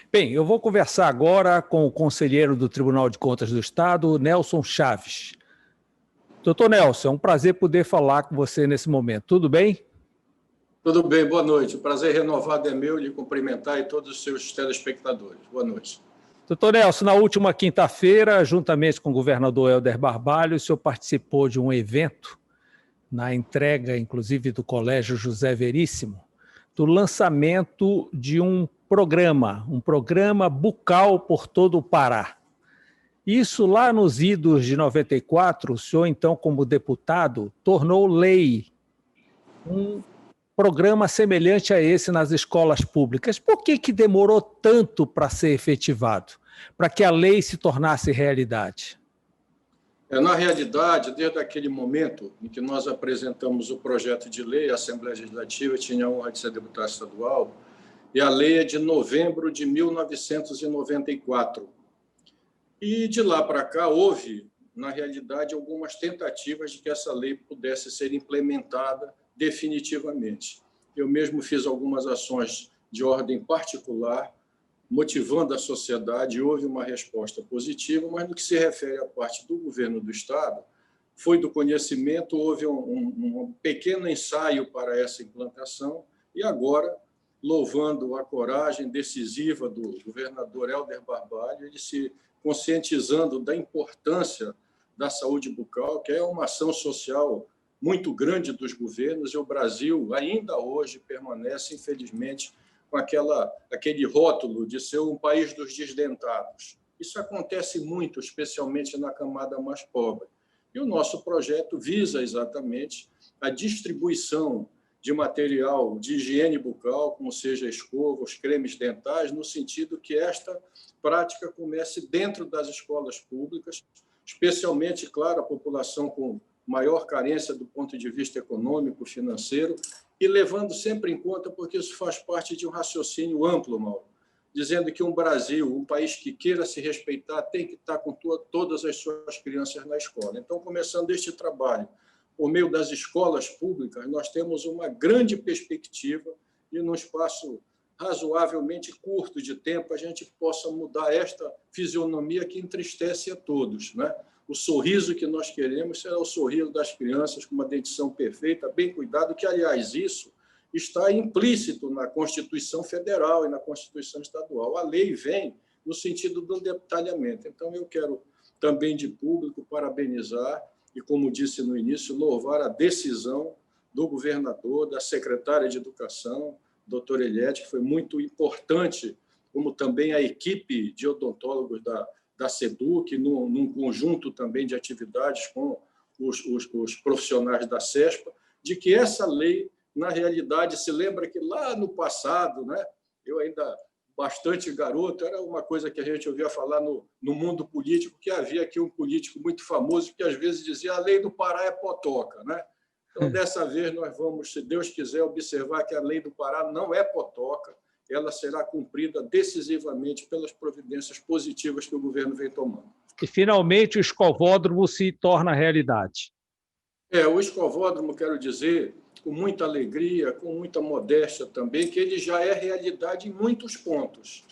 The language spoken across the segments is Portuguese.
Bem, eu vou conversar agora com o conselheiro do Tribunal de Contas do Estado, Nelson Chaves. Doutor Nelson, é um prazer poder falar com você nesse momento. Tudo bem? Tudo bem, boa noite. O prazer renovado é meu de cumprimentar e todos os seus telespectadores. Boa noite. Doutor Nelson, na última quinta-feira, juntamente com o governador Helder Barbalho, o senhor participou de um evento, na entrega, inclusive, do Colégio José Veríssimo, do lançamento de um programa bucal por todo o Pará. Isso lá nos idos de 94, o senhor, então, como deputado, tornou lei um programa semelhante a esse nas escolas públicas. Por que demorou tanto para ser efetivado, para que a lei se tornasse realidade? Na realidade, desde aquele momento em que nós apresentamos o projeto de lei, a Assembleia Legislativa tinha a honra de ser deputado estadual, e a lei é de novembro de 1994. E de lá para cá houve, na realidade, algumas tentativas de que essa lei pudesse ser implementada definitivamente. Eu mesmo fiz algumas ações de ordem particular, motivando a sociedade, houve uma resposta positiva, mas no que se refere à parte do governo do Estado, foi do conhecimento, houve um pequeno ensaio para essa implantação, e agora, louvando a coragem decisiva do governador Helder Barbalho, ele se conscientizando da importância da saúde bucal, que é uma ação social muito grande dos governos, e o Brasil ainda hoje permanece, infelizmente, com aquele rótulo de ser um país dos desdentados. Isso acontece muito, especialmente na camada mais pobre. E o nosso projeto visa exatamente a distribuição de material de higiene bucal, como seja escova, os cremes dentais, no sentido que esta prática comece dentro das escolas públicas, especialmente, claro, a população com maior carência do ponto de vista econômico, financeiro, e levando sempre em conta, porque isso faz parte de um raciocínio amplo, Mauro, dizendo que um Brasil, um país que queira se respeitar, tem que estar com todas as suas crianças na escola. Então, começando este trabalho por meio das escolas públicas, nós temos uma grande perspectiva de, num espaço razoavelmente curto de tempo, a gente possa mudar esta fisionomia que entristece a todos, né? O sorriso que nós queremos será o sorriso das crianças com uma dentição perfeita, bem cuidado, que, aliás, isso está implícito na Constituição Federal e na Constituição Estadual. A lei vem no sentido do detalhamento. Então, eu quero também, de público, parabenizar e, como disse no início, louvar a decisão do governador, da secretária de Educação, doutora Eliette, que foi muito importante, como também a equipe de odontólogos da SEDUC, num conjunto também de atividades com os profissionais da CESPA, de que essa lei, na realidade, se lembra que lá no passado, né, eu ainda bastante garoto, era uma coisa que a gente ouvia falar no mundo político, que havia aqui um político muito famoso que às vezes dizia a lei do Pará é potoca, né? Então, dessa vez, nós vamos, se Deus quiser, observar que a lei do Pará não é potoca, ela será cumprida decisivamente pelas providências positivas que o governo vem tomando. E, finalmente, o escovódromo se torna realidade. O escovódromo, quero dizer, com muita alegria, com muita modéstia também, que ele já é realidade em muitos pontos.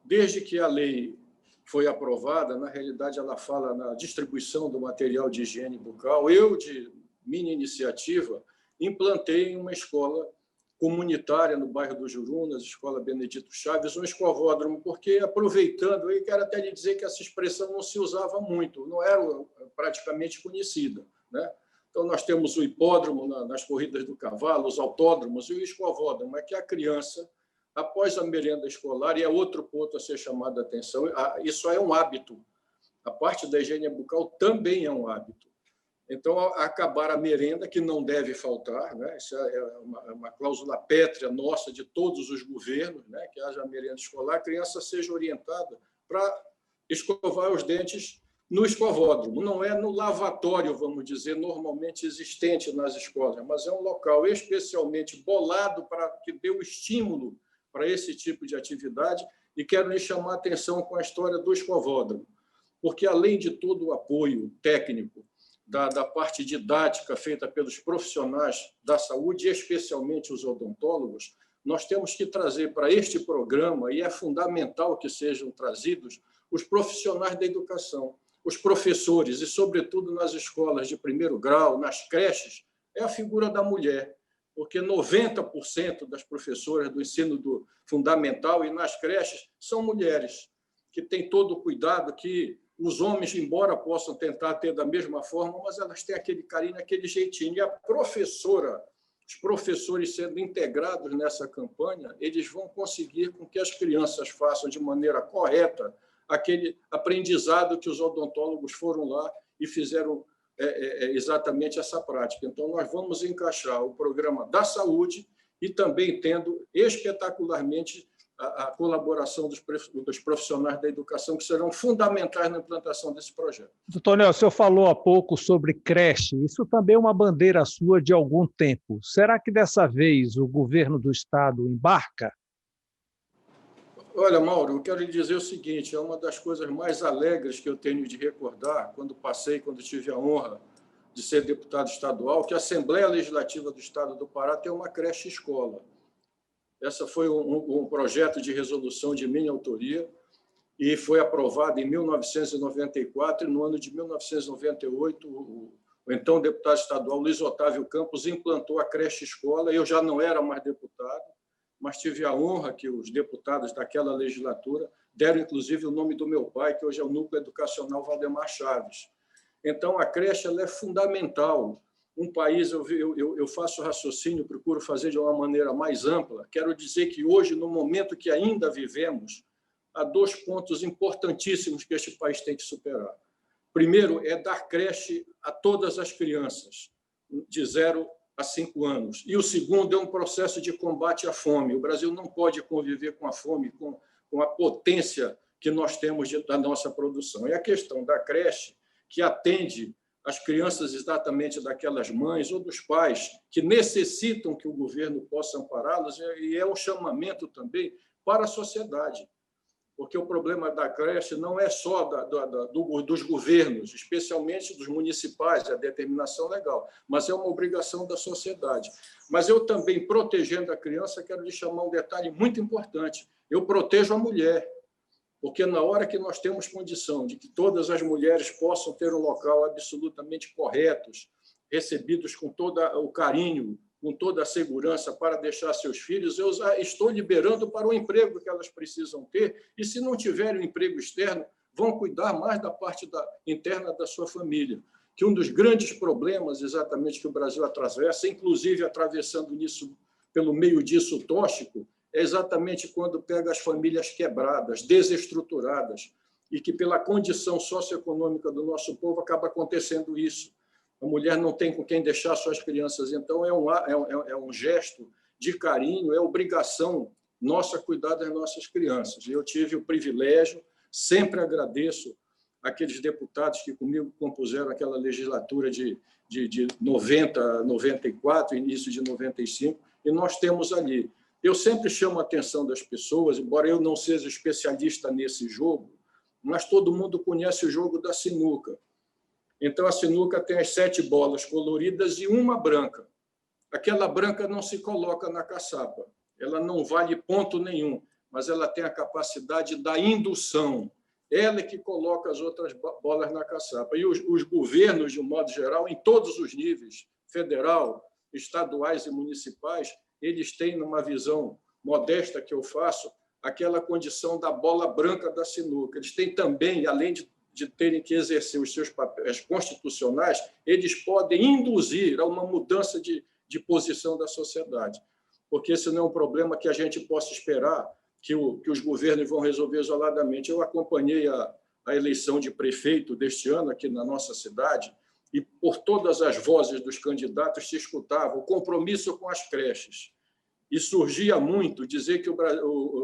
Desde que a lei foi aprovada, na realidade, ela fala na distribuição do material de higiene bucal. Eu, de minha iniciativa, implantei uma escola comunitária no bairro do Jurunas, Escola Benedito Chaves, um escovódromo, porque, aproveitando, eu quero até lhe dizer que essa expressão não se usava muito, não era praticamente conhecida, né? Então, nós temos o hipódromo nas corridas do cavalo, os autódromos, e o escovódromo, é que a criança, após a merenda escolar, e é outro ponto a ser chamado a atenção, isso é um hábito, a parte da higiene bucal também é um hábito. Então, acabar a merenda, que não deve faltar, né? Isso é uma cláusula pétrea nossa de todos os governos, né? Que haja merenda escolar, a criança seja orientada para escovar os dentes no escovódromo. Não é no lavatório, vamos dizer, normalmente existente nas escolas, mas é um local especialmente bolado para que dê o estímulo para esse tipo de atividade. E quero lhe chamar a atenção com a história do escovódromo, porque, além de todo o apoio técnico, da parte didática feita pelos profissionais da saúde, e especialmente os odontólogos, nós temos que trazer para este programa, e é fundamental que sejam trazidos, os profissionais da educação, os professores, e, sobretudo, nas escolas de primeiro grau, nas creches, é a figura da mulher, porque 90% das professoras do ensino fundamental e nas creches são mulheres, que têm todo o cuidado que os homens, embora possam tentar ter da mesma forma, mas elas têm aquele carinho, aquele jeitinho. E a professora, os professores sendo integrados nessa campanha, eles vão conseguir com que as crianças façam de maneira correta aquele aprendizado que os odontólogos foram lá e fizeram exatamente essa prática. Então, nós vamos encaixar o programa da saúde e também tendo espetacularmente a colaboração dos profissionais da educação, que serão fundamentais na implantação desse projeto. Doutor Nelson, o senhor falou há pouco sobre creche. Isso também é uma bandeira sua de algum tempo. Será que dessa vez o governo do Estado embarca? Olha, Mauro, eu quero lhe dizer o seguinte, é uma das coisas mais alegres que eu tenho de recordar, quando tive a honra de ser deputado estadual, que a Assembleia Legislativa do Estado do Pará tem uma creche-escola. Essa foi um projeto de resolução de minha autoria e foi aprovado em 1994, e no ano de 1998, o então deputado estadual Luiz Otávio Campos implantou a creche-escola. Eu já não era mais deputado, mas tive a honra que os deputados daquela legislatura deram, inclusive, o nome do meu pai, que hoje é o Núcleo Educacional Valdemar Chaves. Então, a creche ela é fundamental. Um país, eu faço raciocínio, procuro fazer de uma maneira mais ampla. Quero dizer que hoje, no momento que ainda vivemos, há 2 pontos importantíssimos que este país tem que superar. Primeiro, é dar creche a todas as crianças, de 0 a 5 anos. E o segundo é um processo de combate à fome. O Brasil não pode conviver com a fome, com a potência que nós temos da nossa produção. E a questão da creche, que atende as crianças exatamente daquelas mães ou dos pais que necessitam que o governo possa ampará-los, e é um chamamento também para a sociedade, porque o problema da creche não é só dos governos, especialmente dos municipais, a determinação legal, mas é uma obrigação da sociedade. Mas eu também, protegendo a criança, quero lhe chamar um detalhe muito importante: eu protejo a mulher, porque na hora que nós temos condição de que todas as mulheres possam ter um local absolutamente corretos, recebidos com todo o carinho, com toda a segurança para deixar seus filhos, eu estou liberando para o emprego que elas precisam ter, e se não tiverem um emprego externo, vão cuidar mais da parte interna da sua família. Que um dos grandes problemas exatamente que o Brasil atravessa, inclusive atravessando nisso pelo meio disso tóxico, é exatamente quando pega as famílias quebradas, desestruturadas, e que, pela condição socioeconômica do nosso povo, acaba acontecendo isso. A mulher não tem com quem deixar suas crianças. Então, é um gesto de carinho, é obrigação nossa cuidar das nossas crianças. Eu tive o privilégio, sempre agradeço aqueles deputados que comigo compuseram aquela legislatura de 90, 94, início de 95, e nós temos ali. Eu sempre chamo a atenção das pessoas, embora eu não seja especialista nesse jogo, mas todo mundo conhece o jogo da sinuca. Então, a sinuca tem as 7 bolas coloridas e uma branca. Aquela branca não se coloca na caçapa, ela não vale ponto nenhum, mas ela tem a capacidade da indução. Ela é que coloca as outras bolas na caçapa. E os governos, de um modo geral, em todos os níveis, federal, estaduais e municipais, eles têm, numa visão modesta que eu faço, aquela condição da bola branca da sinuca. Eles têm também, além de terem que exercer os seus papéis constitucionais, eles podem induzir a uma mudança de posição da sociedade, porque esse não é um problema que a gente possa esperar que os governos vão resolver isoladamente. Eu acompanhei a eleição de prefeito deste ano aqui na nossa cidade, e por todas as vozes dos candidatos se escutava o compromisso com as creches. E surgia muito dizer que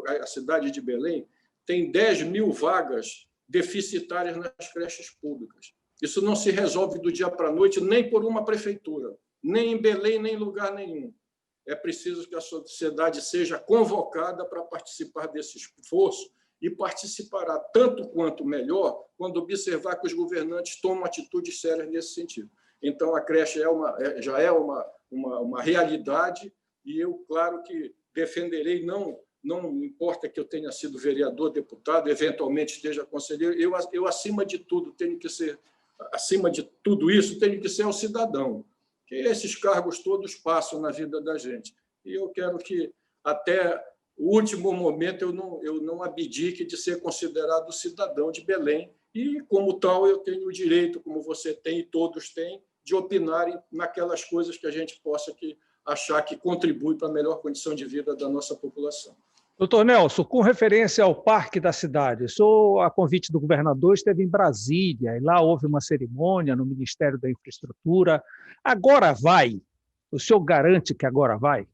a cidade de Belém tem 10 mil vagas deficitárias nas creches públicas. Isso não se resolve do dia para a noite, nem por uma prefeitura, nem em Belém, nem em lugar nenhum. É preciso que a sociedade seja convocada para participar desse esforço, e participará tanto quanto melhor quando observar que os governantes tomam atitudes sérias nesse sentido. Então, a creche já é uma realidade, e eu, claro que defenderei, não importa que eu tenha sido vereador, deputado, eventualmente esteja conselheiro, eu acima de tudo, acima de tudo isso, tenho que ser o cidadão, que esses cargos todos passam na vida da gente. E eu quero que, até o último momento, eu não abdique de ser considerado cidadão de Belém, e, como tal, eu tenho o direito, como você tem e todos têm, de opinarem naquelas coisas que a gente possa achar que contribui para a melhor condição de vida da nossa população. Doutor Nelson, com referência ao Parque da Cidade, o senhor, a convite do governador, esteve em Brasília, e lá houve uma cerimônia no Ministério da Infraestrutura. Agora vai? O senhor garante que agora vai?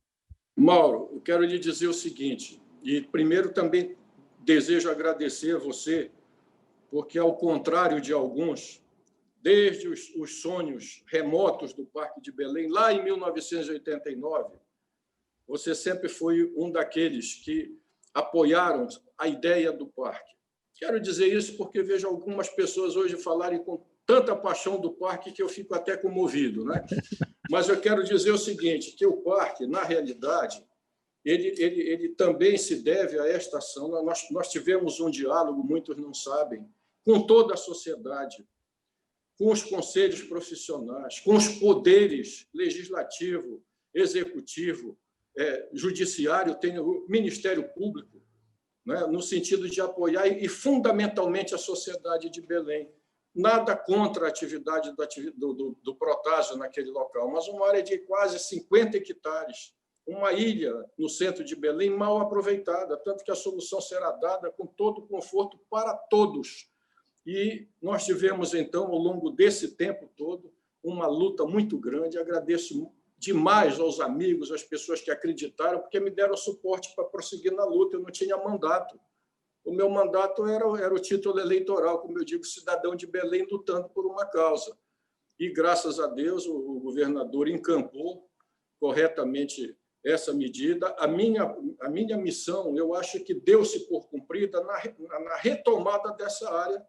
Mauro, eu quero lhe dizer o seguinte, e primeiro também desejo agradecer a você, porque, ao contrário de alguns, desde os sonhos remotos do Parque de Belém, lá em 1989, você sempre foi um daqueles que apoiaram a ideia do parque. Quero dizer isso porque vejo algumas pessoas hoje falarem com tanta paixão do parque que eu fico até comovido, né? Mas eu quero dizer o seguinte, que o parque, na realidade, ele também se deve a esta ação. Nós tivemos um diálogo, muitos não sabem, com toda a sociedade, com os conselhos profissionais, com os poderes legislativo, executivo, judiciário, tem o Ministério Público, né, no sentido de apoiar e, fundamentalmente, a sociedade de Belém. Nada contra a atividade do Protásio naquele local, mas uma área de quase 50 hectares, uma ilha no centro de Belém mal aproveitada, tanto que a solução será dada com todo o conforto para todos. E nós tivemos, então, ao longo desse tempo todo, uma luta muito grande. Agradeço demais aos amigos, às pessoas que acreditaram, porque me deram suporte para prosseguir na luta. Eu não tinha mandato. O meu mandato era o título eleitoral, como eu digo, cidadão de Belém lutando por uma causa. E, graças a Deus, o governador encampou corretamente essa medida. A minha missão, eu acho que deu-se por cumprida na retomada dessa área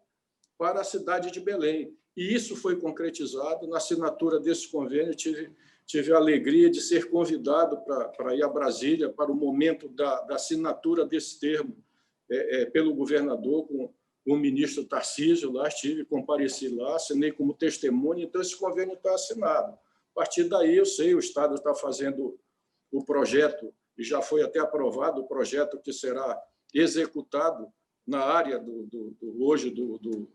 para a cidade de Belém. E isso foi concretizado na assinatura desse convênio. Tive a alegria de ser convidado para ir a Brasília para o momento da assinatura desse termo pelo governador, com o ministro Tarcísio lá, compareci lá, assinei como testemunha, então esse convênio está assinado. A partir daí, eu sei, o Estado está fazendo o projeto, e já foi até aprovado o projeto que será executado na área hoje do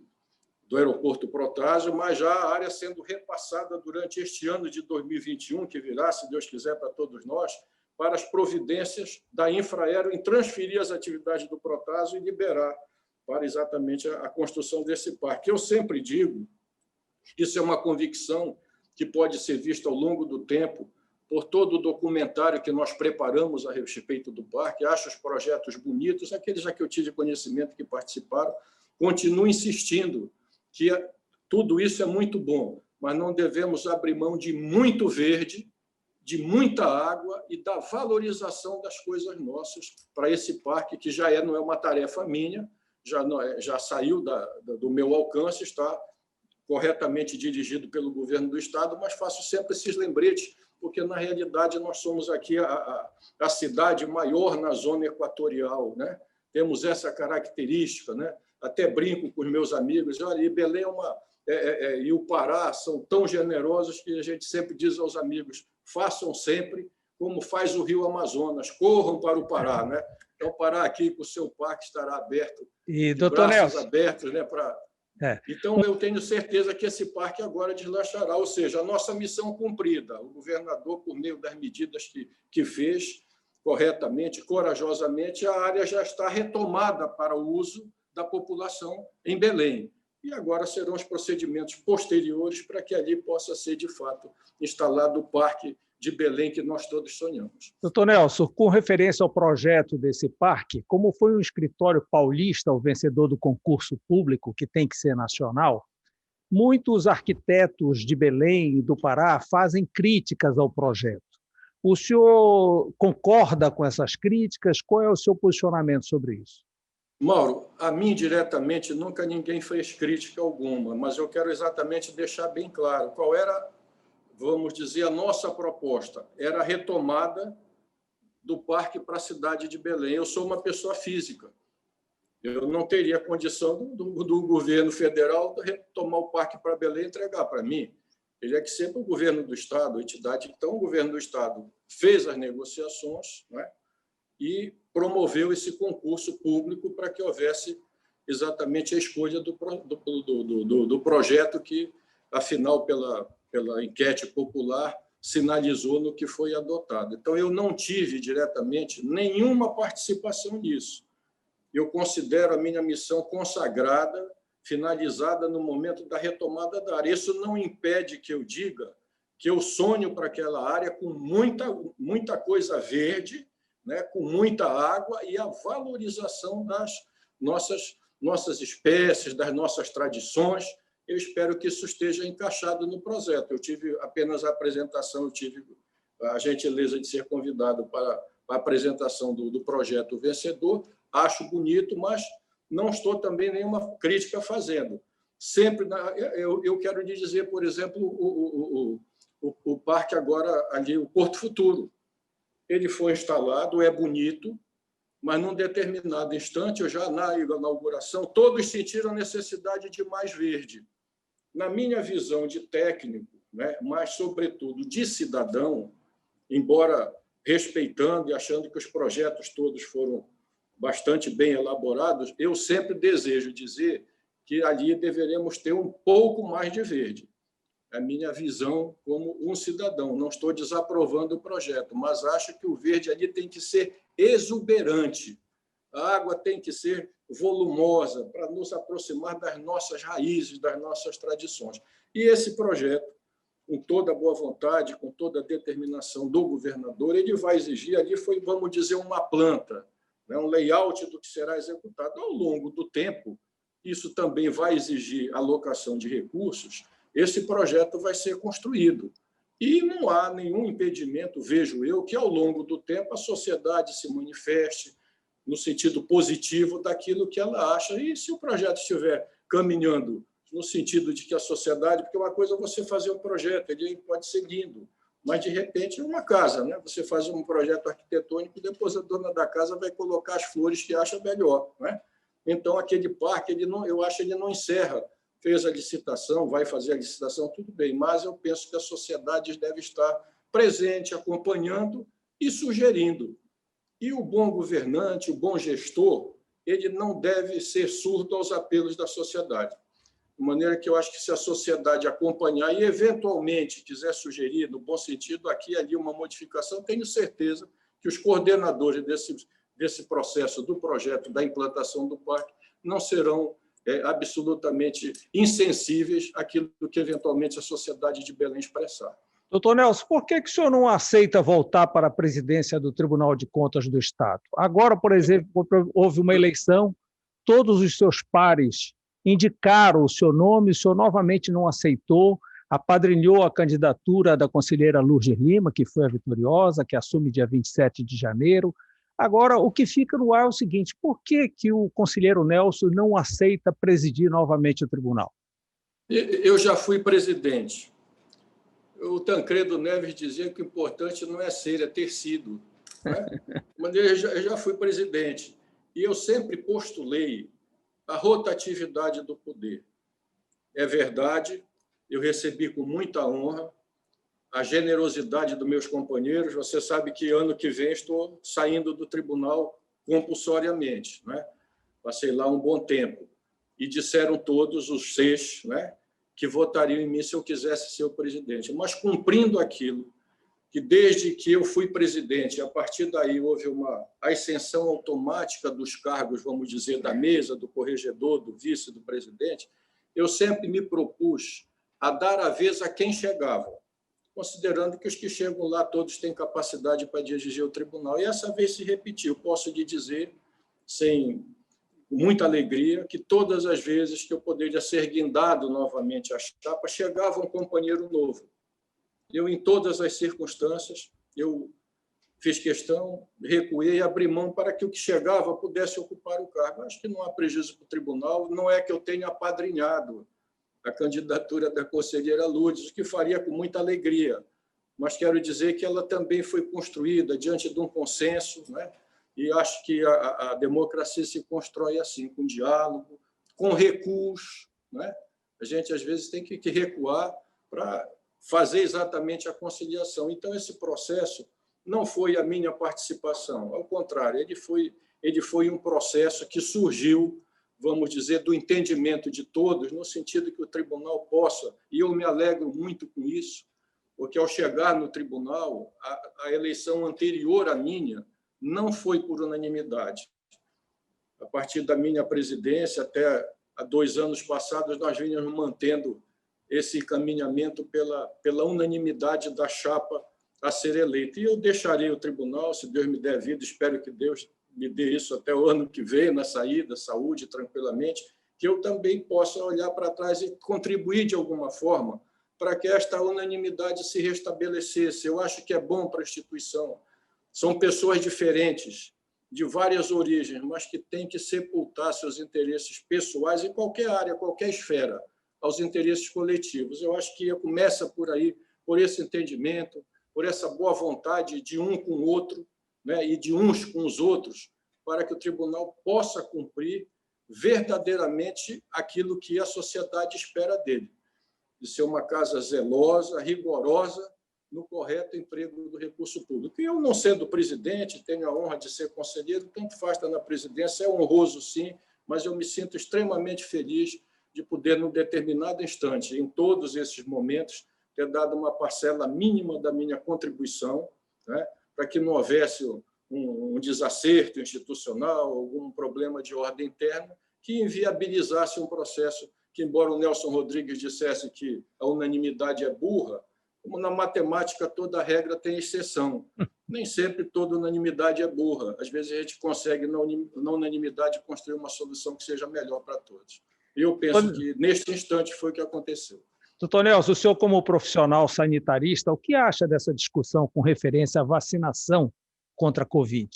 aeroporto Protásio, mas já a área sendo repassada durante este ano de 2021, que virá, se Deus quiser, para todos nós, para as providências da Infraero em transferir as atividades do Protásio e liberar para exatamente a construção desse parque. Eu sempre digo, isso é uma convicção que pode ser vista ao longo do tempo por todo o documentário que nós preparamos a respeito do parque. Acho os projetos bonitos, aqueles já que eu tive conhecimento que participaram, continuo insistindo que tudo isso é muito bom, mas não devemos abrir mão de muito verde, de muita água e da valorização das coisas nossas para esse parque, que não é uma tarefa minha, já saiu do meu alcance, está corretamente dirigido pelo governo do Estado, mas faço sempre esses lembretes, porque, na realidade, nós somos aqui a cidade maior na zona equatorial, né? Temos essa característica, né? Até brinco com os meus amigos, olha, Belém e o Pará são tão generosos que a gente sempre diz aos amigos, façam sempre como faz o Rio Amazonas, corram para o Pará, né? Então, o Pará aqui com o seu parque estará aberto, e, de braços abertos, né? Então, eu tenho certeza que esse parque agora deslachará, ou seja, a nossa missão cumprida. O governador, por meio das medidas que fez corretamente, corajosamente, a área já está retomada para o uso da população em Belém. E agora serão os procedimentos posteriores para que ali possa ser, de fato, instalado o Parque de Belém que nós todos sonhamos. Doutor Nelson, com referência ao projeto desse parque, como foi um escritório paulista o vencedor do concurso público, que tem que ser nacional, muitos arquitetos de Belém e do Pará fazem críticas ao projeto. O senhor concorda com essas críticas? Qual é o seu posicionamento sobre isso? Mauro, a mim diretamente nunca ninguém fez crítica alguma, mas eu quero exatamente deixar bem claro qual era, vamos dizer, a nossa proposta. Era a retomada do parque para a cidade de Belém. Eu sou uma pessoa física. Eu não teria condição do governo federal de retomar o parque para Belém e entregar para mim. Teria que ser para o governo do Estado, a entidade. Então, o governo do Estado fez as negociações, né, e promoveu esse concurso público para que houvesse exatamente a escolha do projeto que, afinal, pela enquete popular, sinalizou no que foi adotado. Então, eu não tive diretamente nenhuma participação nisso. Eu considero a minha missão consagrada, finalizada no momento da retomada da área. Isso não impede que eu diga que eu sonho para aquela área com muita coisa verde, né, com muita água e a valorização das nossas espécies, das nossas tradições. Eu espero que isso esteja encaixado no projeto. Eu tive apenas a apresentação, eu tive a gentileza de ser convidado para a apresentação do projeto vencedor. Acho bonito, mas não estou também nenhuma crítica fazendo. Sempre eu quero lhe dizer, por exemplo, o parque agora ali, o Porto Futuro. Ele foi instalado, é bonito, mas num determinado instante, eu já na inauguração, todos sentiram a necessidade de mais verde. Na minha visão de técnico, né, mas sobretudo de cidadão, embora respeitando e achando que os projetos todos foram bastante bem elaborados, eu sempre desejo dizer que ali deveremos ter um pouco mais de verde. É a minha visão como um cidadão. Não estou desaprovando o projeto, mas acho que o verde ali tem que ser exuberante. A água tem que ser volumosa para nos aproximar das nossas raízes, das nossas tradições. E esse projeto, com toda a boa vontade, com toda a determinação do governador, ele vai exigir, ali foi, vamos dizer, uma planta, um layout do que será executado ao longo do tempo. Isso também vai exigir alocação de recursos. Esse projeto vai ser construído. E não há nenhum impedimento, vejo eu, que ao longo do tempo a sociedade se manifeste no sentido positivo daquilo que ela acha. E se o projeto estiver caminhando no sentido de que a sociedade... Porque uma coisa é você fazer um projeto, ele pode ser lindo, mas, de repente, é uma casa, né? Você faz um projeto arquitetônico e depois a dona da casa vai colocar as flores que acha melhor, né? Então, aquele parque, eu acho que ele não encerra. Fez a licitação, vai fazer a licitação, tudo bem, mas eu penso que a sociedade deve estar presente, acompanhando e sugerindo. E o bom governante, o bom gestor, ele não deve ser surdo aos apelos da sociedade. De maneira que eu acho que se a sociedade acompanhar e, eventualmente, quiser sugerir, no bom sentido, aqui e ali uma modificação, tenho certeza que os coordenadores desse processo, do projeto, da implantação do parque, não serão absolutamente insensíveis àquilo que, eventualmente, a sociedade de Belém expressar. Doutor Nelson, por que o senhor não aceita voltar para a presidência do Tribunal de Contas do Estado? Agora, por exemplo, houve uma eleição, todos os seus pares indicaram o seu nome, o senhor novamente não aceitou, apadrinhou a candidatura da conselheira Lourdes Lima, que foi a vitoriosa, que assume dia 27 de janeiro. Agora, o que fica no ar é o seguinte: por que o conselheiro Nelson não aceita presidir novamente o tribunal? Eu já fui presidente. O Tancredo Neves dizia que o importante não é ser, é ter sido, né? Mas eu já fui presidente. E eu sempre postulei a rotatividade do poder. É verdade, eu recebi com muita honra a generosidade dos meus companheiros. Você sabe que ano que vem estou saindo do tribunal compulsoriamente, né? Passei lá um bom tempo. E disseram todos os 6, né, que votariam em mim se eu quisesse ser o presidente. Mas cumprindo aquilo que, desde que eu fui presidente, a partir daí houve uma ascensão automática dos cargos, vamos dizer, da mesa, do corregedor, do vice, do presidente, eu sempre me propus a dar a vez a quem chegava, considerando que os que chegam lá todos têm capacidade para dirigir o tribunal. E essa vez se repetiu. Posso lhe dizer, com muita alegria, que todas as vezes que eu poderia ser guindado novamente à chapa, chegava um companheiro novo. Eu, em todas as circunstâncias, eu fiz questão, recuei e abri mão para que o que chegava pudesse ocupar o cargo. Acho que não há prejuízo para o tribunal, não é que eu tenha apadrinhado a candidatura da conselheira Lourdes, que faria com muita alegria, mas quero dizer que ela também foi construída diante de um consenso, né? E acho que a democracia se constrói assim, com diálogo, com recuos, né? A gente, às vezes, tem que recuar para fazer exatamente a conciliação. Então, esse processo não foi a minha participação, ao contrário, ele foi um processo que surgiu, vamos dizer, do entendimento de todos, no sentido que o tribunal possa, e eu me alegro muito com isso, porque, ao chegar no tribunal, a eleição anterior à minha não foi por unanimidade. A partir da minha presidência, até há 2 anos passados, nós vínhamos mantendo esse encaminhamento pela unanimidade da chapa a ser eleita. E eu deixarei o tribunal, se Deus me der vida, espero que Deus me dê isso até o ano que vem, na saída, saúde, tranquilamente, que eu também possa olhar para trás e contribuir de alguma forma para que esta unanimidade se restabelecesse. Eu acho que é bom para a instituição. São pessoas diferentes, de várias origens, mas que têm que sepultar seus interesses pessoais em qualquer área, qualquer esfera, aos interesses coletivos. Eu acho que começa por aí, por esse entendimento, por essa boa vontade de um com o outro, né, e de uns com os outros, para que o tribunal possa cumprir verdadeiramente aquilo que a sociedade espera dele, de ser uma casa zelosa, rigorosa, no correto emprego do recurso público. E eu, não sendo presidente, tenho a honra de ser conselheiro, tanto faz estar na presidência, é honroso, sim, mas eu me sinto extremamente feliz de poder, num determinado instante, em todos esses momentos, ter dado uma parcela mínima da minha contribuição, né, para que não houvesse um desacerto institucional, algum problema de ordem interna que inviabilizasse um processo que, embora o Nelson Rodrigues dissesse que a unanimidade é burra, como na matemática toda regra tem exceção. Nem sempre toda unanimidade é burra. Às vezes a gente consegue, na unanimidade, construir uma solução que seja melhor para todos. E eu penso que, neste instante, foi o que aconteceu. Doutor Nelson, o senhor, como profissional sanitarista, o que acha dessa discussão com referência à vacinação contra a Covid?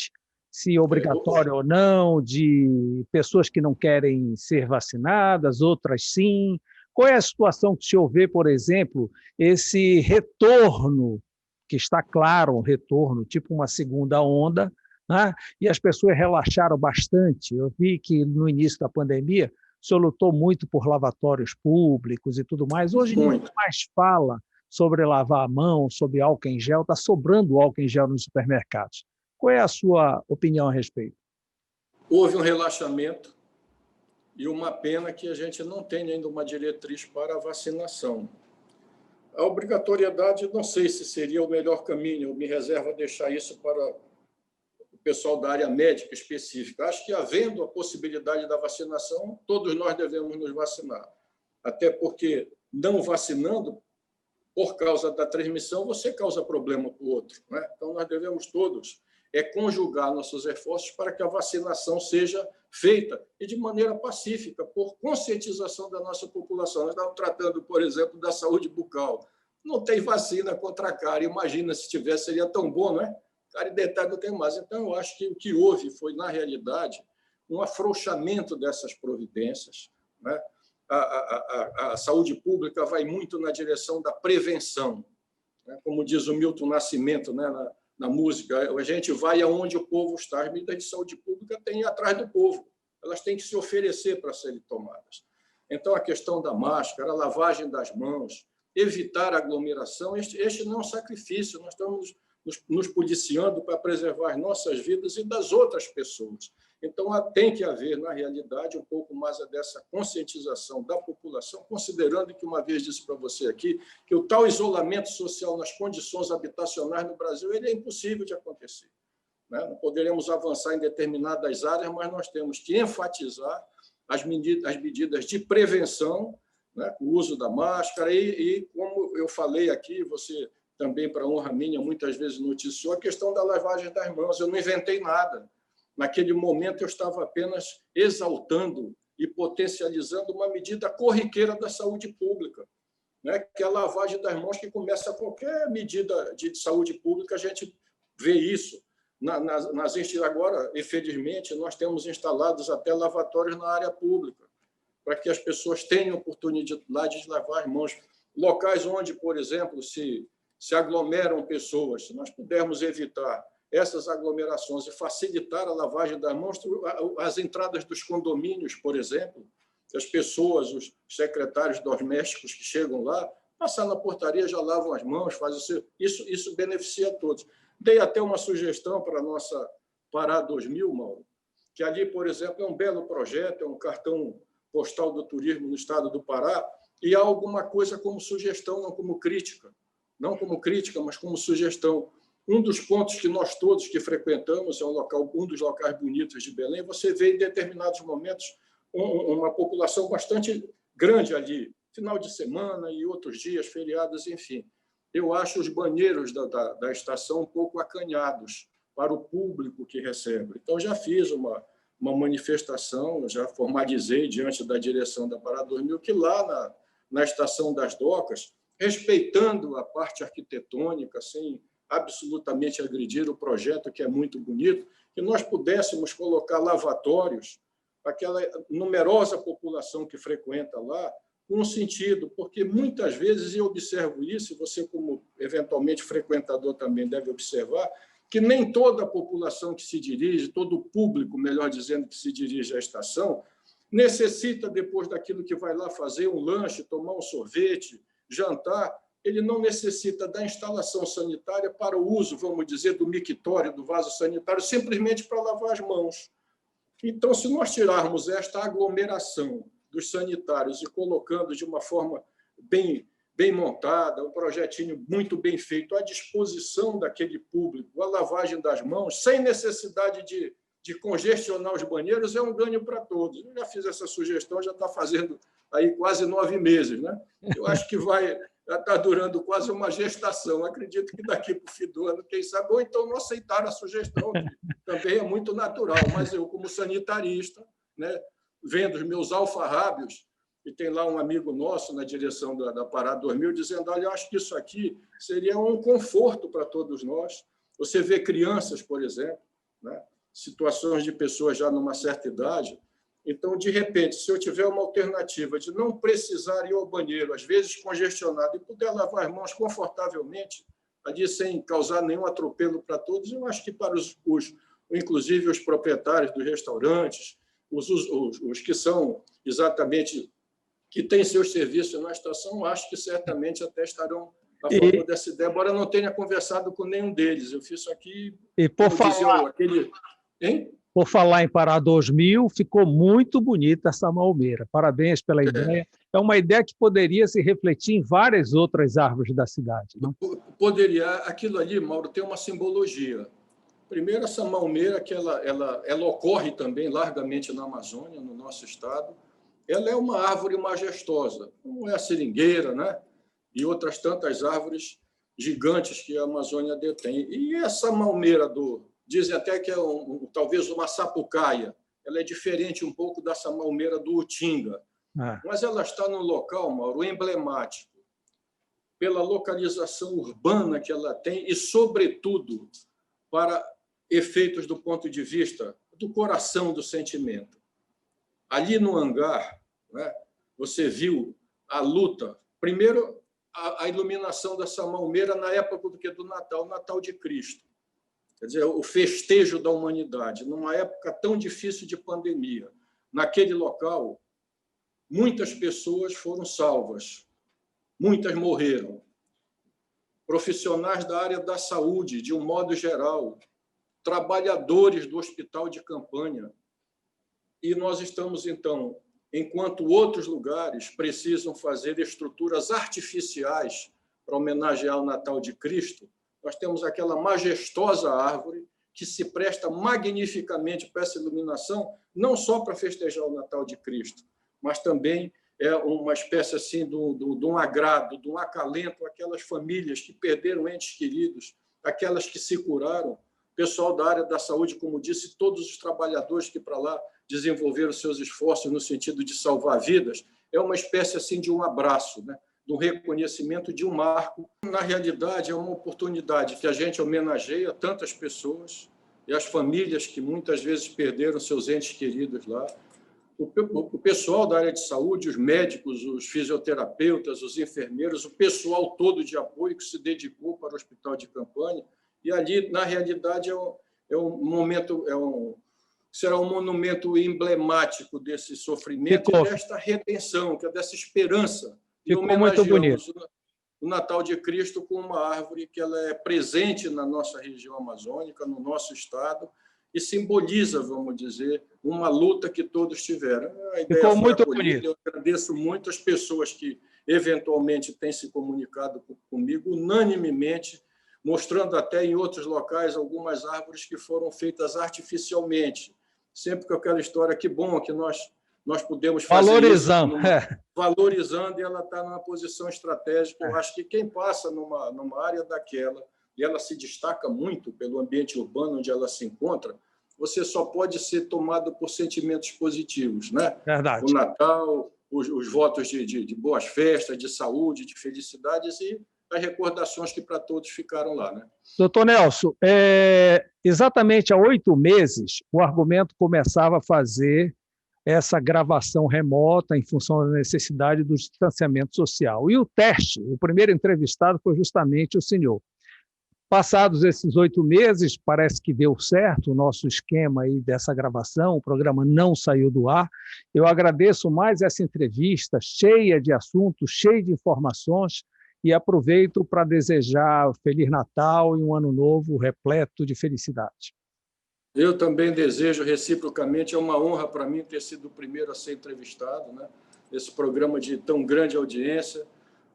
Se obrigatório ou não, de pessoas que não querem ser vacinadas, outras sim. Qual é a situação que o senhor vê, por exemplo, esse retorno, que está claro, um retorno, tipo uma segunda onda, né? E as pessoas relaxaram bastante. Eu vi que no início da pandemia o senhor lutou muito por lavatórios públicos e tudo mais. Hoje ninguém mais fala sobre lavar a mão, sobre álcool em gel, está sobrando álcool em gel nos supermercados. Qual é a sua opinião a respeito? Houve um relaxamento e uma pena que a gente não tenha ainda uma diretriz para a vacinação. A obrigatoriedade, não sei se seria o melhor caminho, eu me reservo a deixar isso para o pessoal da área médica específica. Acho que, havendo a possibilidade da vacinação, todos nós devemos nos vacinar. Até porque, não vacinando, por causa da transmissão, você causa problema para o outro, né? Então, nós devemos todos conjugar nossos esforços para que a vacinação seja feita e de maneira pacífica, por conscientização da nossa população. Nós estamos tratando, por exemplo, da saúde bucal. Não tem vacina contra a cárie. Imagina se tivesse, seria tão bom, não é? Cárie dentária não tem mais. Então, eu acho que o que houve foi, na realidade, um afrouxamento dessas providências, né? A saúde pública vai muito na direção da prevenção, né? Como diz o Milton Nascimento, né, na música, a gente vai aonde o povo está. As medidas de saúde pública têm atrás do povo, elas têm que se oferecer para serem tomadas. Então, a questão da máscara, a lavagem das mãos, evitar a aglomeração, este não é um sacrifício, nós estamos nos policiando para preservar as nossas vidas e das outras pessoas. Então, tem que haver, na realidade, um pouco mais dessa conscientização da população, considerando que, uma vez disse para você aqui, que o tal isolamento social nas condições habitacionais no Brasil ele é impossível de acontecer, né? Não poderemos avançar em determinadas áreas, mas nós temos que enfatizar as medidas de prevenção, né? O uso da máscara e, como eu falei aqui, você também, para honra minha, muitas vezes noticiou a questão da lavagem das mãos. Eu não inventei nada. Naquele momento, eu estava apenas exaltando e potencializando uma medida corriqueira da saúde pública, né? Que é a lavagem das mãos, que começa a qualquer medida de saúde pública, a gente vê isso. Agora, infelizmente, nós temos instalados até lavatórios na área pública, para que as pessoas tenham oportunidade de lavar as mãos. Locais onde, por exemplo, se se aglomeram pessoas, se nós pudermos evitar essas aglomerações e facilitar a lavagem das mãos, as entradas dos condomínios, por exemplo, as pessoas, os secretários domésticos que chegam lá, passar na portaria, já lavam as mãos, fazem isso beneficia a todos. Dei até uma sugestão para a nossa Pará 2000, Mauro, que ali, por exemplo, é um belo projeto, é um cartão postal do turismo no estado do Pará, e há alguma coisa como sugestão, não como crítica, mas como sugestão. Um dos pontos que nós todos que frequentamos é um dos locais bonitos de Belém, você vê em determinados momentos uma população bastante grande ali, final de semana e outros dias, feriados, enfim. Eu acho os banheiros da estação um pouco acanhados para o público que recebe. Então, já fiz uma manifestação, já formalizei diante da direção da Pará 2000, que lá na Estação das Docas, respeitando a parte arquitetônica, sem absolutamente agredir o projeto, que é muito bonito, que nós pudéssemos colocar lavatórios para aquela numerosa população que frequenta lá, com sentido, porque muitas vezes eu observo isso, e você, como eventualmente frequentador, também deve observar, que nem toda a população que se dirige, todo o público, melhor dizendo, que se dirige à estação, necessita, depois daquilo que vai lá fazer, um lanche, tomar um sorvete, jantar, ele não necessita da instalação sanitária para o uso, vamos dizer, do mictório, do vaso sanitário, simplesmente para lavar as mãos. Então, se nós tirarmos esta aglomeração dos sanitários e colocando de uma forma bem montada, um projetinho muito bem feito à disposição daquele público, a lavagem das mãos, sem necessidade de congestionar os banheiros, é um ganho para todos. Eu já fiz essa sugestão, já está fazendo aí quase 9 meses, né? Eu acho que já está durando quase uma gestação. Acredito que daqui para o fim do ano, quem sabe, ou então não aceitaram a sugestão, que também é muito natural, mas eu, como sanitarista, né, vendo os meus alfarrábios, e tem lá um amigo nosso na direção da Pará 2000 dizendo: olha, eu acho que isso aqui seria um conforto para todos nós. Você vê crianças, por exemplo, né, situações de pessoas já numa certa idade. Então, de repente, se eu tiver uma alternativa de não precisar ir ao banheiro, às vezes congestionado, e puder lavar as mãos confortavelmente, ali sem causar nenhum atropelo para todos, eu acho que para inclusive os proprietários dos restaurantes, os que são exatamente, que têm seus serviços na estação, acho que certamente até estarão a favor dessa ideia, embora eu não tenha conversado com nenhum deles. Eu fiz isso aqui... E por falar em Pará 2000, ficou muito bonita essa malmeira. Parabéns pela ideia. É uma ideia que poderia se refletir em várias outras árvores da cidade, não? Poderia. Aquilo ali, Mauro, tem uma simbologia. Primeiro, essa malmeira, que ela ocorre também largamente na Amazônia, no nosso estado. Ela é uma árvore majestosa, como é a seringueira, né? E outras tantas árvores gigantes que a Amazônia detém. E essa malmeira dizem até que é talvez uma sapucaia. Ela é diferente um pouco dessa malmeira do Utinga. Mas ela está num local, Mauro, emblemático, pela localização urbana que ela tem e, sobretudo, para efeitos do ponto de vista do coração do sentimento. Ali no hangar, né, você viu a luta. Primeiro, a iluminação dessa malmeira na época do Natal, Natal de Cristo. Quer dizer, o festejo da humanidade, numa época tão difícil de pandemia. Naquele local, muitas pessoas foram salvas, muitas morreram. Profissionais da área da saúde, de um modo geral, trabalhadores do hospital de campanha. E nós estamos, então, enquanto outros lugares precisam fazer estruturas artificiais para homenagear o Natal de Cristo, nós temos aquela majestosa árvore que se presta magnificamente para essa iluminação, não só para festejar o Natal de Cristo, mas também é uma espécie assim de um agrado, de um acalento àquelas famílias que perderam entes queridos, aquelas que se curaram, pessoal da área da saúde, como disse, todos os trabalhadores que para lá desenvolveram seus esforços no sentido de salvar vidas, é uma espécie assim de um abraço, né? Do reconhecimento de um marco. Na realidade, é uma oportunidade que a gente homenageia tantas pessoas e as famílias que muitas vezes perderam seus entes queridos lá, o pessoal da área de saúde, os médicos, os fisioterapeutas, os enfermeiros, o pessoal todo de apoio que se dedicou para o hospital de campanha. E ali, na realidade, será um monumento emblemático desse sofrimento e desta redenção, que é dessa esperança. Ficou muito bonito. O Natal de Cristo com uma árvore que ela é presente na nossa região amazônica, no nosso estado, e simboliza, vamos dizer, uma luta que todos tiveram. A ideia Ficou foi muito acolhida. bonito. Eu agradeço muito as pessoas que, eventualmente, têm se comunicado comigo, unanimemente, mostrando até em outros locais algumas árvores que foram feitas artificialmente. Sempre com aquela história, que bom que nós podemos fazer valorizando. Isso, valorizando, e ela está numa posição estratégica. Eu acho que quem passa numa área daquela, e ela se destaca muito pelo ambiente urbano onde ela se encontra, você só pode ser tomado por sentimentos positivos, né? Verdade. O Natal, os votos de boas festas, de saúde, de felicidades e as recordações que para todos ficaram lá, né? Doutor Nelson, exatamente há 8 meses, o Argumento começava a fazer essa gravação remota em função da necessidade do distanciamento social. E o teste, o primeiro entrevistado foi justamente o senhor. Passados esses 8 meses, parece que deu certo o nosso esquema aí dessa gravação, o programa não saiu do ar. Eu agradeço mais essa entrevista, cheia de assuntos, cheia de informações, e aproveito para desejar Feliz Natal e um Ano Novo repleto de felicidade. Eu também desejo reciprocamente, é uma honra para mim ter sido o primeiro a ser entrevistado, né? Esse programa de tão grande audiência,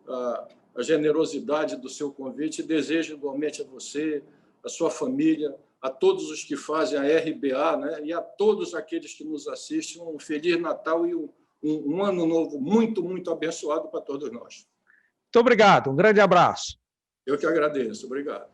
a generosidade do seu convite, e desejo igualmente a você, a sua família, a todos os que fazem a RBA, né? E a todos aqueles que nos assistem, um Feliz Natal e um Ano Novo muito, muito abençoado para todos nós. Muito obrigado, um grande abraço. Eu que agradeço, obrigado.